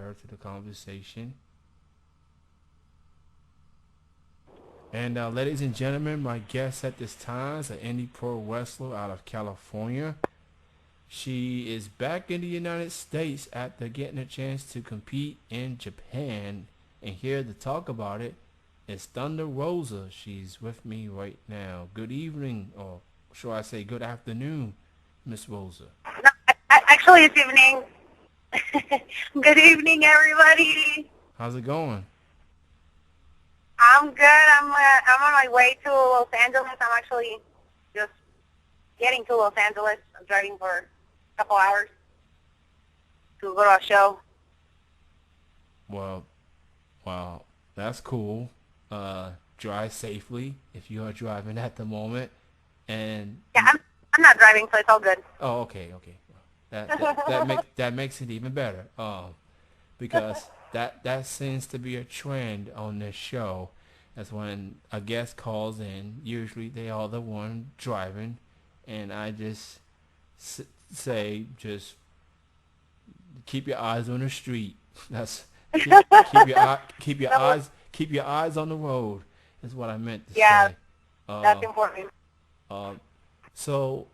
her to the conversation. And ladies and gentlemen, my guest at this time is an indie pro wrestler out of California. She is back in the United States after getting a chance to compete in Japan. And here to talk about it is Thunder Rosa. She's with me right now. Good evening, or shall I say good afternoon, Miss Rosa. No, actually, it's evening. Good evening, everybody. How's it going? I'm good. I'm on my way to Los Angeles. I'm actually just getting to Los Angeles. I'm driving for a couple hours to go to a show. Well, wow, that's cool. Drive safely if you are driving at the moment. And Yeah, I'm not driving, so it's all good. oh, okay, okay. That makes it even better. Because that seems to be a trend on this show. That's when a guest calls in. Usually they are the one driving, and I just say just keep your eyes on the street. That's keep your eyes on the road. Is what I meant to Yeah, say. that's Uh, important. uh, so,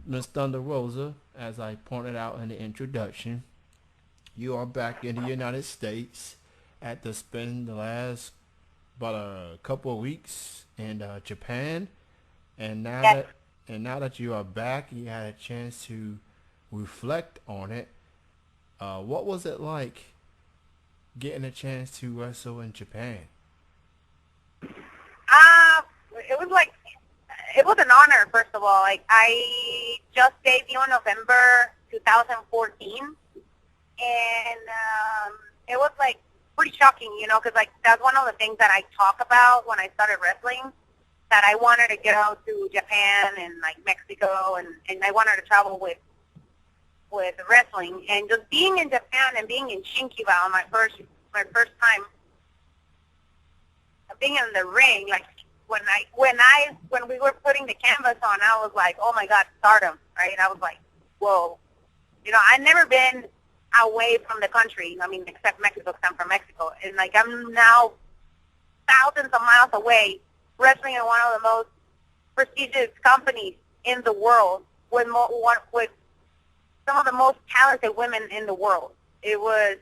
Miss Thunder Rosa, as I pointed out in the introduction, you are back in the United States after spending the last about a couple of weeks in Japan, and now Yes. that you are back, you had a chance to reflect on it. What was it like getting a chance to wrestle in Japan? Uh, it was like, it was an honor, first of all. Like, I just debuted in November 2014, and it was like pretty shocking, because like that's one of the things that I talk about when I started wrestling, that I wanted to go to Japan and like Mexico, and I wanted to travel with wrestling, and just being in Japan and being in Shinkiba my first time being in the ring, like when we were putting the canvas on, I was like, oh my God, stardom, right? I was like, whoa, I'd never been away from the country. I mean, except Mexico, because I'm from Mexico, and like I'm now thousands of miles away, wrestling in one of the most prestigious companies in the world, with some of the most talented women in the world. It was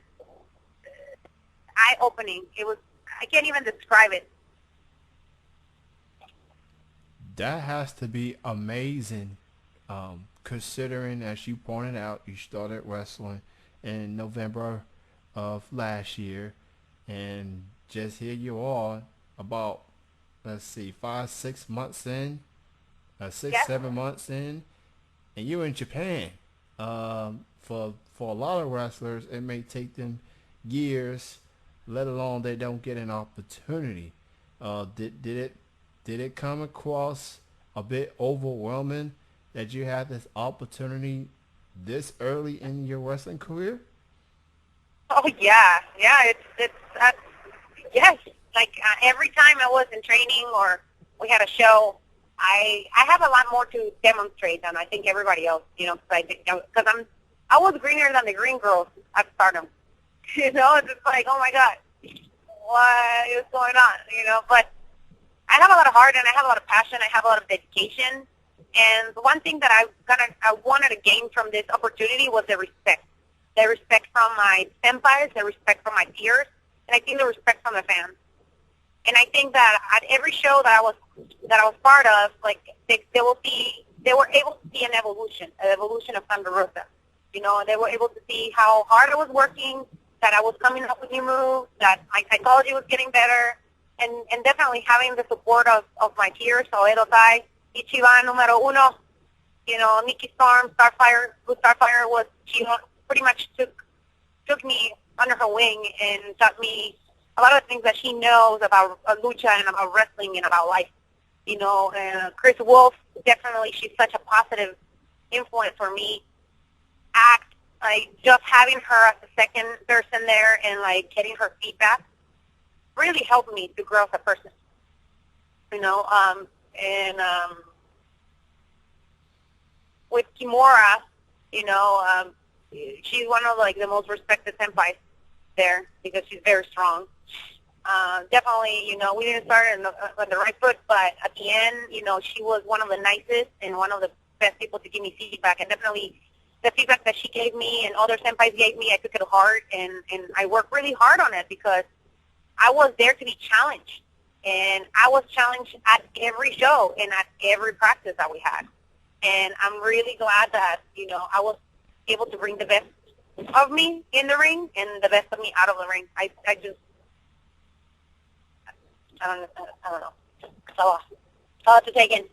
eye-opening. I can't even describe it. That has to be amazing, considering, as you pointed out, you started wrestling in November of last year, and just here you are, about, let's see, 5, 6 months in, six, Yes. 7 months in, and you're in Japan. For a lot of wrestlers, it may take them years, let alone they don't get an opportunity. Did it come across a bit overwhelming that you had this opportunity this early in your wrestling career? Oh yeah. It's yes. Like every time I was in training or we had a show, I have a lot more to demonstrate than I think everybody else. Because I was greener than the green girls at Stardom. It's just like, oh my God, what is going on? But I have a lot of heart and I have a lot of passion. I have a lot of dedication. And the one thing that I wanted to gain from this opportunity was the respect. The respect from my senpais, the respect from my peers, and I think the respect from the fans. And I think that at every show that I was part of, like they were able to see an evolution of Thunder Rosa. They were able to see how hard I was working, that I was coming up with new moves, that my psychology was getting better, and definitely having the support of my peers, Soedo Tai, Ichiban numero uno, Nikki Storm, Starfire, who Starfire was, she pretty much took me under her wing and taught me a lot of things that she knows about lucha and about wrestling and about life. Chris Wolf, definitely, she's such a positive influence for me. Act, like, just having her as the second person there and, like, getting her feedback really helped me to grow as a person. With Kimura, she's one of like the most respected senpais there because she's very strong. Definitely, we didn't start on the right foot, but at the end, she was one of the nicest and one of the best people to give me feedback. And definitely the feedback that she gave me and other senpais gave me, I took it to heart, and I worked really hard on it because I was there to be challenged. And I was challenged at every show and at every practice that we had. And I'm really glad that, I was able to bring the best of me in the ring and the best of me out of the ring. I don't know. So, to take in.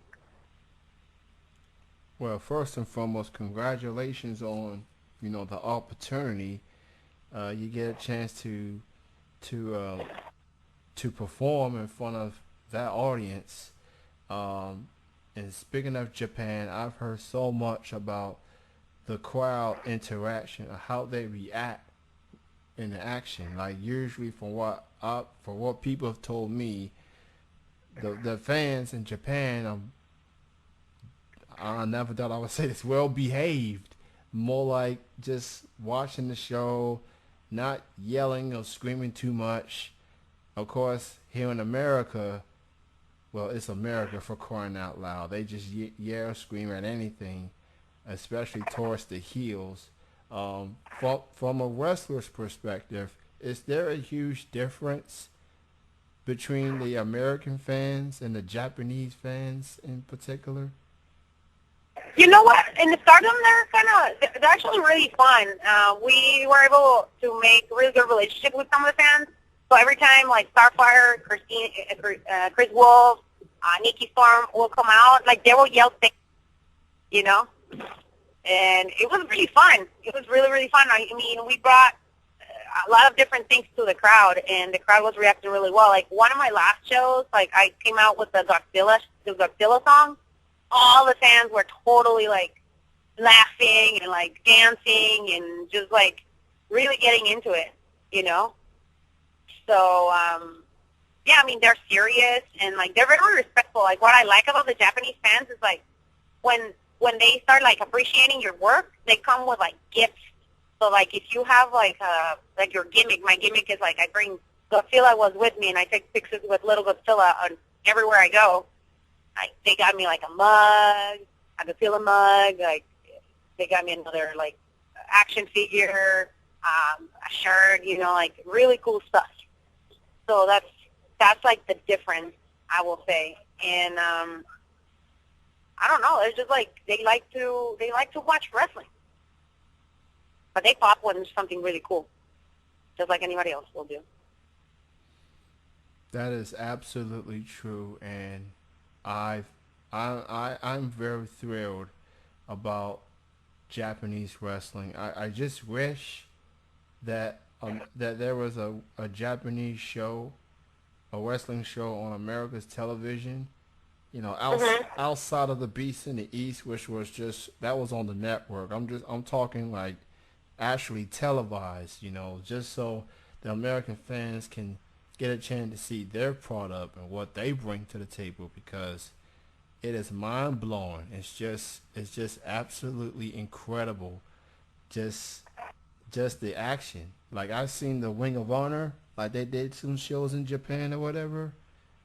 Well, first and foremost, congratulations on, the opportunity. You get a chance to perform in front of that audience. And speaking of Japan, I've heard so much about the crowd interaction, how they react in the action. Like usually, from what people have told me, the fans in Japan, I never thought I would say this, well behaved, more like just watching the show, not yelling or screaming too much. Of course, here in America, well, it's America for crying out loud. They just yell, scream at anything, especially towards the heels. From a wrestler's perspective, is there a huge difference between the American fans and the Japanese fans in particular? You know what? In the Stardom, they're actually really fun. We were able to make a really good relationship with some of the fans. So every time, like Starfire, Chris Wolf, Nikki Storm will come out, like they will yell things, and it was really fun. It was really, really fun. I mean, we brought a lot of different things to the crowd, and the crowd was reacting really well. Like one of my last shows, like I came out with the Godzilla song. All the fans were totally like laughing and like dancing and just like really getting into it, So, yeah, I mean, they're serious and like they're very respectful. Like what I like about the Japanese fans is like when they start like appreciating your work, they come with like gifts. So like if you have like your gimmick, my gimmick is like I bring Godzilla was with me and I take pictures with little Godzilla on everywhere I go. Like they got me like a mug, a Godzilla mug. Like they got me another like action figure, a shirt. Like really cool stuff. So that's like the difference, I will say. And I don't know. It's just like they like to watch wrestling, but they pop when there's something really cool, just like anybody else will do. That is absolutely true, and I'm very thrilled about Japanese wrestling. I just wish that there was a Japanese show, a wrestling show on America's television. Outside of the Beast in the East, which was that was on the network. I'm talking like actually televised. Just so the American fans can get a chance to see their product and what they bring to the table, because it is mind blowing. It's just absolutely incredible. Just the action. Like I've seen the Ring of Honor, like they did some shows in Japan or whatever,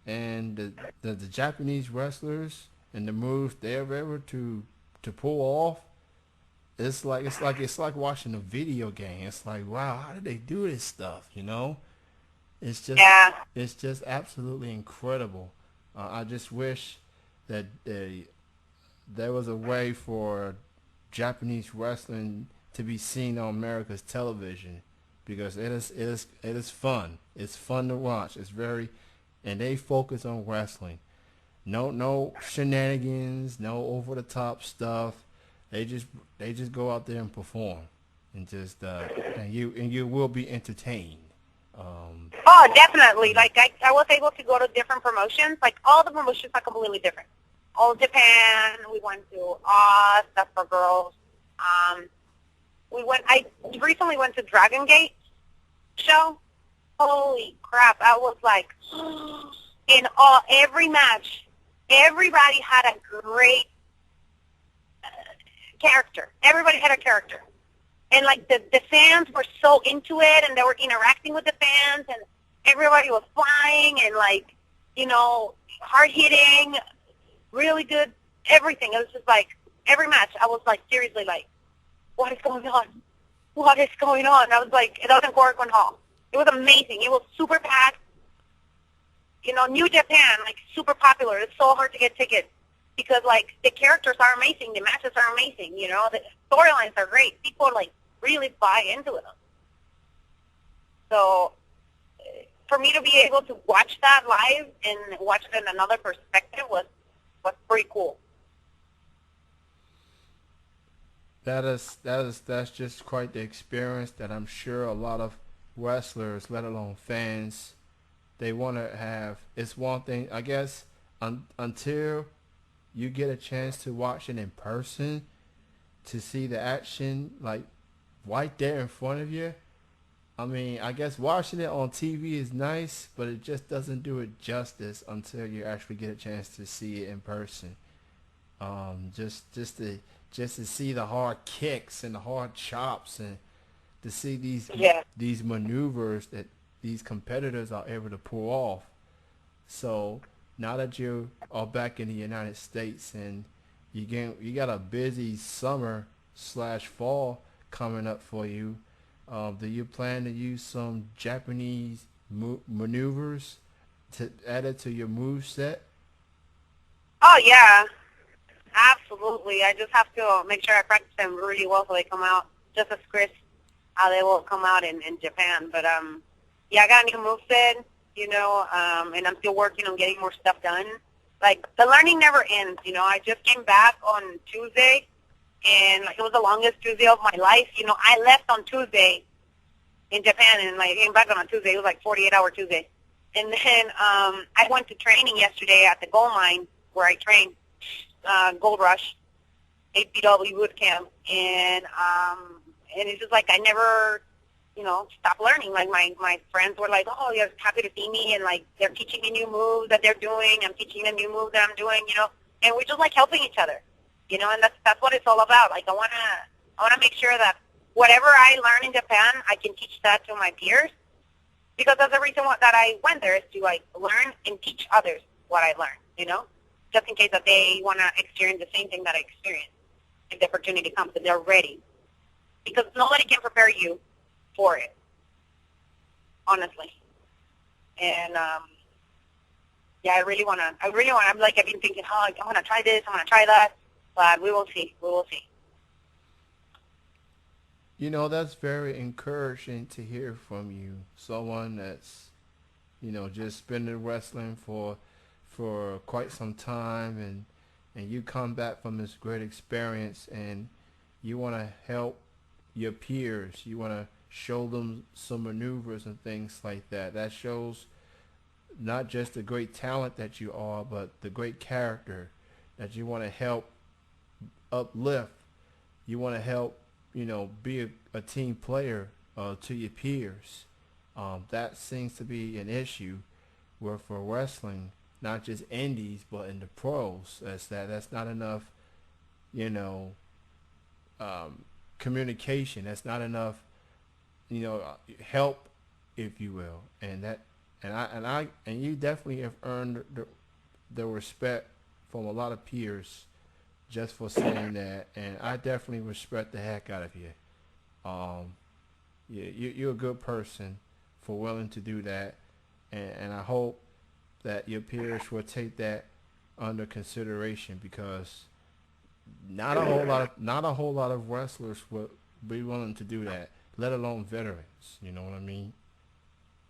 and the Japanese wrestlers and the moves they're able to pull off. It's like watching a video game. It's like, wow, how did they do this stuff? It's just absolutely incredible. I just wish that there was a way for Japanese wrestling to be seen on America's television, because it is fun. It's fun to watch. And they focus on wrestling. No shenanigans, no over the top stuff. They just go out there and perform, and you will be entertained. Oh, definitely. Like I was able to go to different promotions. Like all the promotions are completely different. All Japan. We went to Oz, that's for girls. I recently went to Dragon Gate show. Holy crap! I was like, in every match, everybody had a great character. Everybody had a character, and like the fans were so into it, and they were interacting with the fans, and everybody was flying, and like, hard hitting, really good, everything. It was just like every match. I was like seriously like, what is going on? What is going on? I was like, it was in Corcoran Hall. It was amazing. It was super packed. New Japan, like super popular. It's so hard to get tickets because like the characters are amazing, the matches are amazing. The storylines are great. People like really buy into them. So for me to be able to watch that live and watch it in another perspective was pretty cool. That's just quite the experience that I'm sure a lot of wrestlers, let alone fans, they want to have. It's one thing, I guess, until you get a chance to watch it in person, to see the action like right there in front of you. I mean, I guess watching it on TV is nice, but it just doesn't do it justice until you actually get a chance to see it in person. Just to see the hard kicks and the hard chops, and to see these maneuvers that these competitors are able to pull off. So now that you are back in the United States and you got a busy summer slash fall coming up for you, do you plan to use some Japanese maneuvers to add it to your move set? Oh yeah, absolutely. I just have to make sure I practice them really well so they come out just as crisp how they will come out in Japan. But yeah, I got a new moveset, and I'm still working on getting more stuff done. Like the learning never ends. I just came back on Tuesday, and like it was the longest Tuesday of my life. I left on Tuesday in Japan, and like came back on a Tuesday. It was like 48-hour Tuesday, and then I went to training yesterday at the gold mine where I train, Gold Rush, APW boot camp, and it's just like I never, stopped learning. Like my friends were like, oh, you're happy to see me, and like they're teaching me new moves that they're doing. I'm teaching them new moves that I'm doing, and we're just like helping each other, and that's what it's all about. Like I wanna make sure that whatever I learn in Japan, I can teach that to my peers, because that's the reason that I went there, is to like learn and teach others what I learned, just in case that they want to experience the same thing that I experienced. If the opportunity comes and they're ready. Because nobody can prepare you for it, honestly. And, yeah, I really want to, I'm like, I've been thinking, oh, I want to try this, I want to try that, but we will see. That's very encouraging to hear from you. Someone that's, just been in wrestling for quite some time, and you come back from this great experience, and you want to help your peers. You want to show them some maneuvers and things like that. That shows not just the great talent that you are, but the great character that you want to help uplift. You want to help, be a team player to your peers. That seems to be an issue where for wrestling, not just indies, but in the pros, that's not enough, communication. That's not enough, help, if you will. And you definitely have earned the respect from a lot of peers just for saying that. And I definitely respect the heck out of you. You're a good person for willing to do that, and I hope that your peers will take that under consideration, because not a whole lot of wrestlers will be willing to do that, let alone veterans. You know what I mean?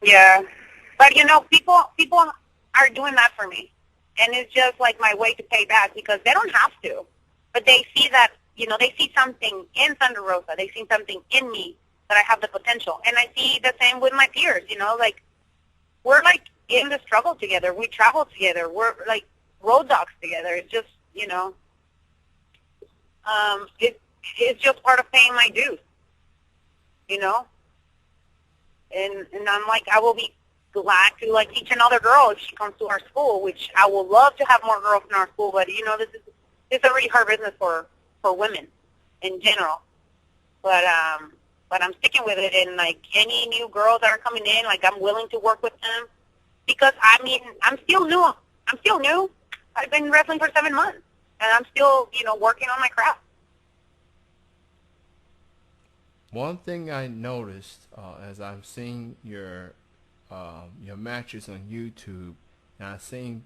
Yeah, but people are doing that for me, and it's just like my way to pay back, because they don't have to, but they see that they see something in Thunder Rosa, they see something in me that I have the potential, and I see the same with my peers. Like we're like in the struggle together, we travel together, we're like road dogs together. It's just it's just part of paying my dues, and I'm like, I will be glad to like teach another girl if she comes to our school, which I would love to have more girls in our school, but this is a really hard business for women in general. but I'm sticking with it. And like any new girls that are coming in, like I'm willing to work with them because I mean I'm still new. I'm still new. I've been wrestling for 7 months, and I'm still working on my craft. One thing I noticed as I'm seeing your matches on YouTube, and I seen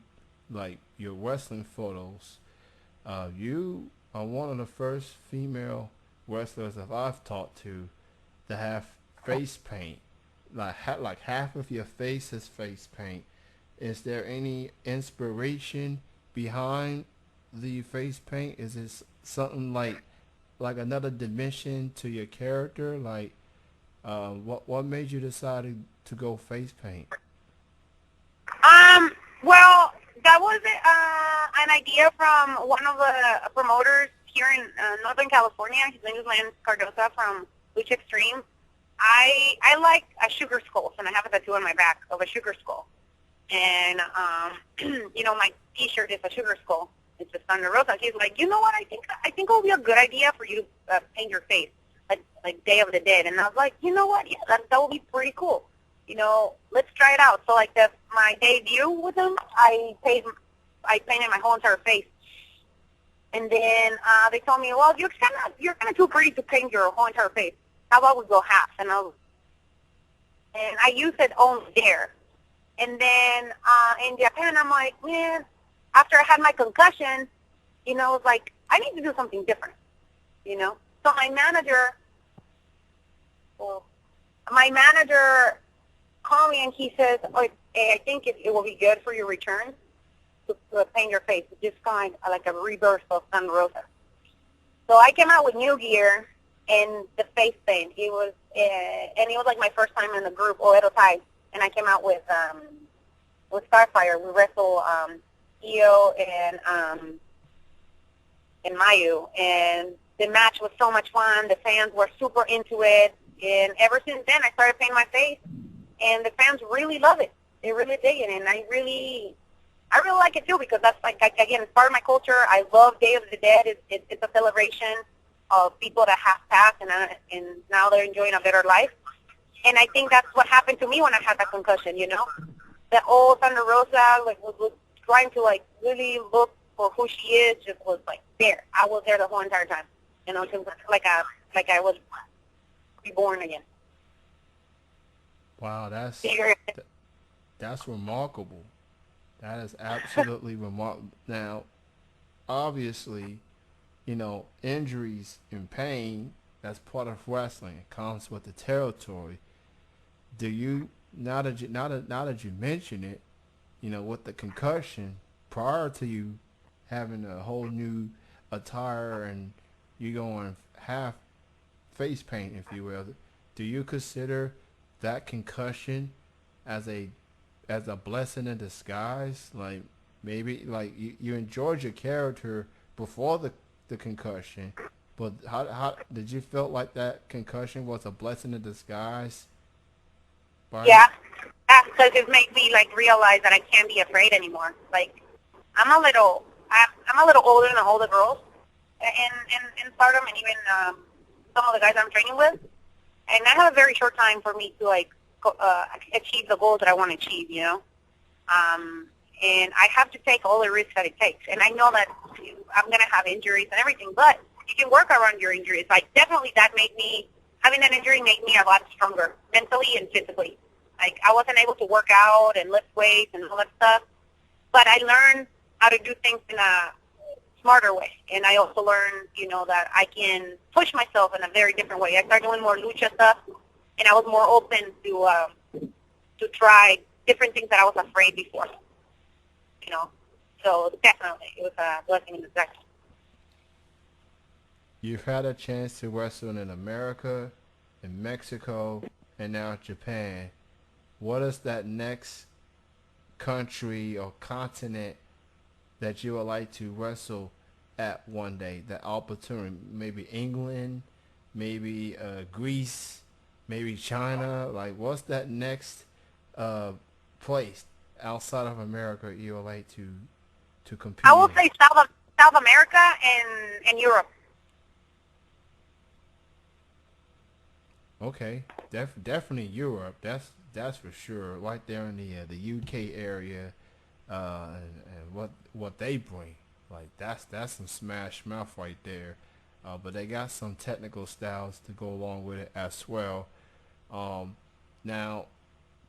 like your wrestling photos. You are one of the first female wrestlers that I've talked to have face paint. Like half of your face is face paint. Is there any inspiration behind the face paint? Is it something like another dimension to your character? Like, what made you decide to go face paint? Well, that was an idea from one of the promoters here in Northern California. His name is Lance Cardosa from Lucha Extreme. I like sugar skulls, and I have a tattoo on my back of a sugar skull. And my T-shirt is a sugar skull. It's a Thunder Rosa. He's like, you know what? I think it would be a good idea for you to paint your face like Day of the Dead. And I was like, you know what? Yeah, that would be pretty cool. Let's try it out. So like my debut with him, I painted my whole entire face. And then they told me, well, you're kind of too pretty to paint your whole entire face. How about we go half? And I used it only there. And then in Japan, I'm like, man, after I had my concussion, it's like I need to do something different. So my manager called me and he says, oh, hey, I think it will be good for your return to paint your face. It's just kind of like a rebirth of San Rosa. So I came out with new gear and the face paint. It was like my first time in the group, Oedo Tai, and I came out with Starfire. We wrestled Io and Mayu, and the match was so much fun. The fans were super into it, and ever since then, I started painting my face, and the fans really love it. They really dig it, and I really like it too because that's again, it's part of my culture. I love Day of the Dead. It's a celebration of people that have passed and now they're enjoying a better life. And I think that's what happened to me when I had that concussion. The old Thunder Rosa was trying to really look for who she is. Just was there. I was there the whole entire time. Just like I was reborn again. Wow, that's remarkable. That is absolutely remarkable. Now, obviously, injuries and pain, that's part of wrestling. It comes with the territory. Do you, now that you mention it, with the concussion, prior to you having a whole new attire and you going half face paint, if you will, do you consider that concussion as a blessing in disguise? Like maybe you enjoyed your character before the concussion, but how did you feel like that concussion was a blessing in disguise? Yeah, because it made me realize that I can't be afraid anymore. I'm a little older than all the girls in Stardom, and even some of the guys I'm training with, and I have a very short time for me to achieve the goals that I want to achieve. And I have to take all the risks that it takes. And I know that I'm going to have injuries and everything, but you can work around your injuries. Definitely having that injury made me a lot stronger mentally and physically. I wasn't able to work out and lift weights and all that stuff, but I learned how to do things in a smarter way. And I also learned, that I can push myself in a very different way. I started doing more lucha stuff, and I was more open to try different things that I was afraid before. So definitely it was a blessing in disguise. You've had a chance to wrestle in America, in Mexico, and now Japan. What is that next country or continent that you would like to wrestle at one day? That opportunity, maybe England, maybe Greece, maybe China. What's that next place outside of America you would like to compete I will in? say South America and Europe. Okay, definitely Europe. That's for sure. Right there in the UK area, and what they bring, like that's some smash mouth right there. But they got some technical styles to go along with it as well. Um, Now,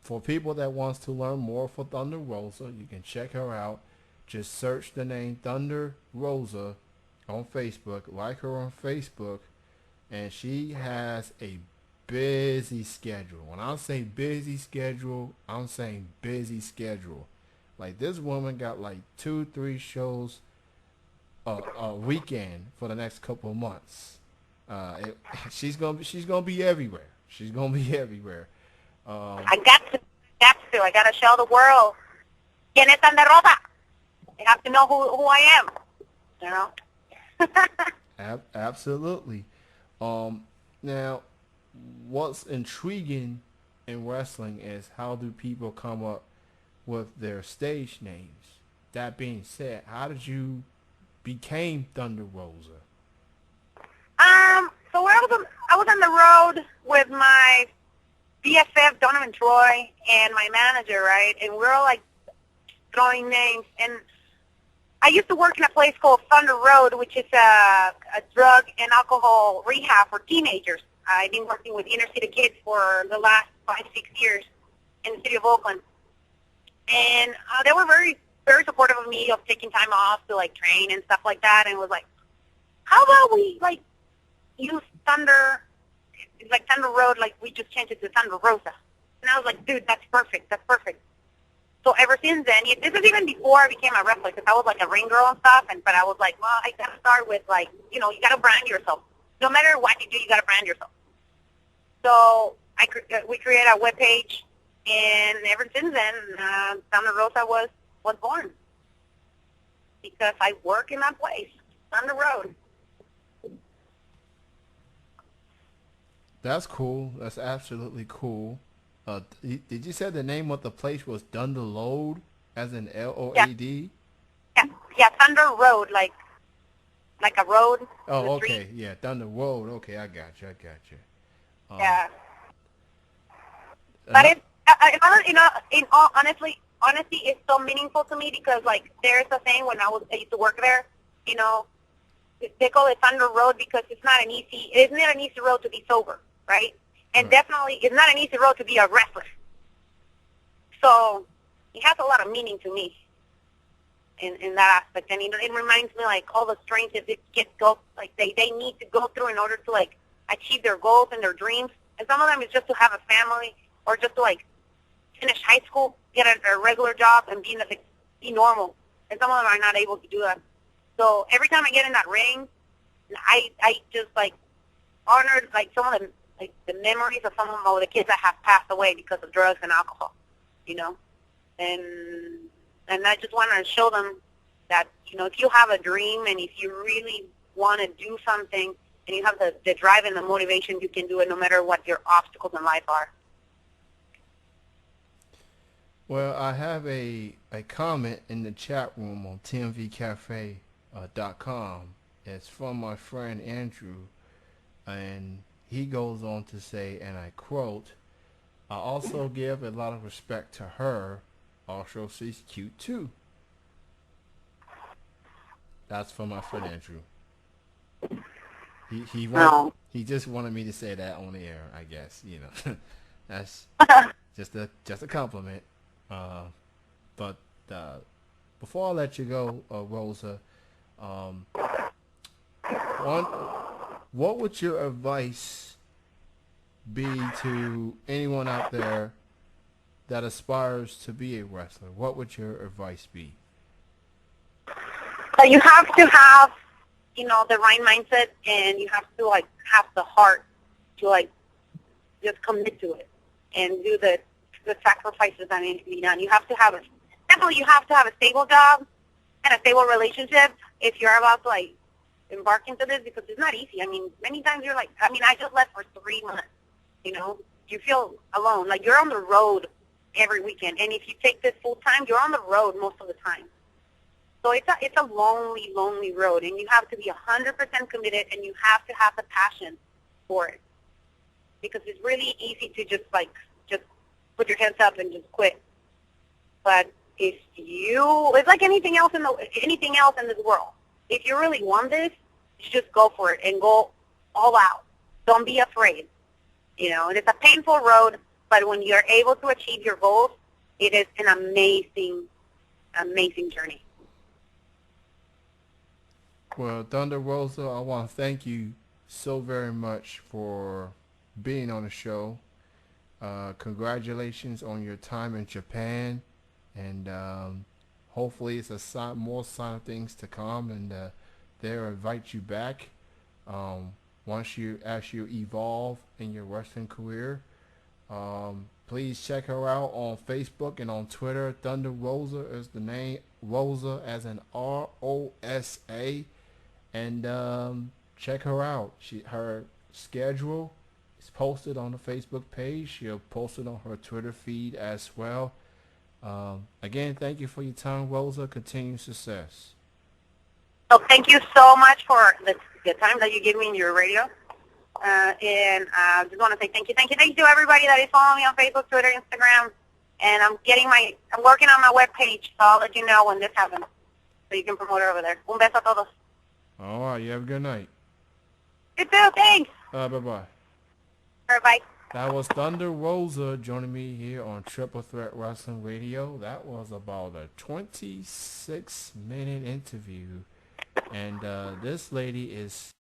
for people that wants to learn more for Thunder Rosa, you can check her out. Just search the name Thunder Rosa on Facebook. Like her on Facebook, and she has a busy schedule. When I say busy schedule, I'm saying busy schedule. Like this woman got like 2, 3 shows a weekend for the next couple of months. She's gonna be everywhere. She's gonna be everywhere. Um, I I got to show the world. ¿Quién es Santa Rosa? They have to know who I am. You know. Absolutely. Um, Now, what's intriguing in wrestling is how do people come up with their stage names? That being said, how did you became Thunder Rosa? So I was on the road with my BFF Donovan Troy and my manager, right? And we were like throwing names. And I used to work in a place called Thunder Road, which is a drug and alcohol rehab for teenagers. I've been working with inner city kids for the last 5, 6 years in the city of Oakland. And they were very, very supportive of me of taking time off to like train and stuff like that. And was like, how about we like use Thunder, like Thunder Road, like we just changed it to Thunder Rosa. And I was like, dude, that's perfect. That's perfect. So ever since then, this is even before I became a wrestler, because I was like a ring girl and stuff. But I was like, well, I gotta start with like, you gotta brand yourself. No matter what you do, you gotta brand yourself. So we created a webpage, and ever since then, Thunder Rosa was born because I work in that place on the road. That's cool. That's absolutely cool. Did you say the name of the place was Thunder Load, as in Yeah, LOAD? yeah, Thunder Road, like a road, Oh, the street. okay. Yeah, Thunder Road. Okay, I got you. I got you. Um, Yeah. But ano- it's, in all honesty, it's so meaningful to me because, like, there's a thing when I used to work there, you know, they call it Thunder Road because it's not an easy road to be sober, right? And right. definitely, it's not an easy road to be a wrestler. So it has a lot of meaning to me in that aspect. And it reminds me, like, all the strength that the kids they need to go through in order to, like, achieve their goals and their dreams. And some of them is just to have a family or just to, like, finish high school, get a regular job, and be normal. And some of them are not able to do that. So every time I get in that ring, I just, like, honor, like, some of the memories of some of the kids that have passed away because of drugs and alcohol, you know. And I just want to show them that, if you have a dream and if you really want to do something and you have the drive and the motivation, you can do it no matter what your obstacles in life are. Well, I have a comment in the chat room on tmvcafe.com. It's from my friend Andrew, and he goes on to say, and I quote, I also give a lot of respect to her. Also, she's cute too. That's from my friend Andrew. No. He just wanted me to say that on the air. I guess that's just a compliment. Uh, but before I let you go, Rosa, um, one, what would your advice be to anyone out there that aspires to be a wrestler? What would your advice be? So you have to have, the right mindset, and you have to, like, have the heart to, like, just commit to it and do the sacrifices that need to be done. You have to have a stable job and a stable relationship if you're about to, like, embark into this, because it's not easy. I mean, many times you're like, I just left for 3 months, you feel alone. Like, you're on the road every weekend, and if you take this full time, you're on the road most of the time. So it's a lonely, lonely road, and you have to be 100% committed, and you have to have the passion for it. because it's really easy to just put your hands up and just quit. But it's like anything else in this world. If you really want this, you just go for it and go all out. Don't be afraid. And it's a painful road, but when you're able to achieve your goals, it is an amazing, amazing journey. Well, Thunder Rosa, I want to thank you so very much for being on the show. Congratulations on your time in Japan, and hopefully it's a more sign of things to come, and they'll invite you back as you evolve in your wrestling career. Please check her out on Facebook and on Twitter. Thunder Rosa is the name. Rosa as in Rosa. And check her out. Her schedule is posted on the Facebook page. She'll post it on her Twitter feed as well. Again, thank you for your time, Rosa. Continued success. So thank you so much for the time that you give me in your radio. And I just want to say thank you to everybody that is following me on Facebook, Twitter, Instagram. And I'm working on my webpage, so I'll let you know when this happens, so you can promote it over there. Un beso a todos. All right, you have a good night. You too, thanks. Bye-bye. All right, bye. That was Thunder Rosa joining me here on Triple Threat Wrestling Radio. That was about a 26-minute interview. And this lady is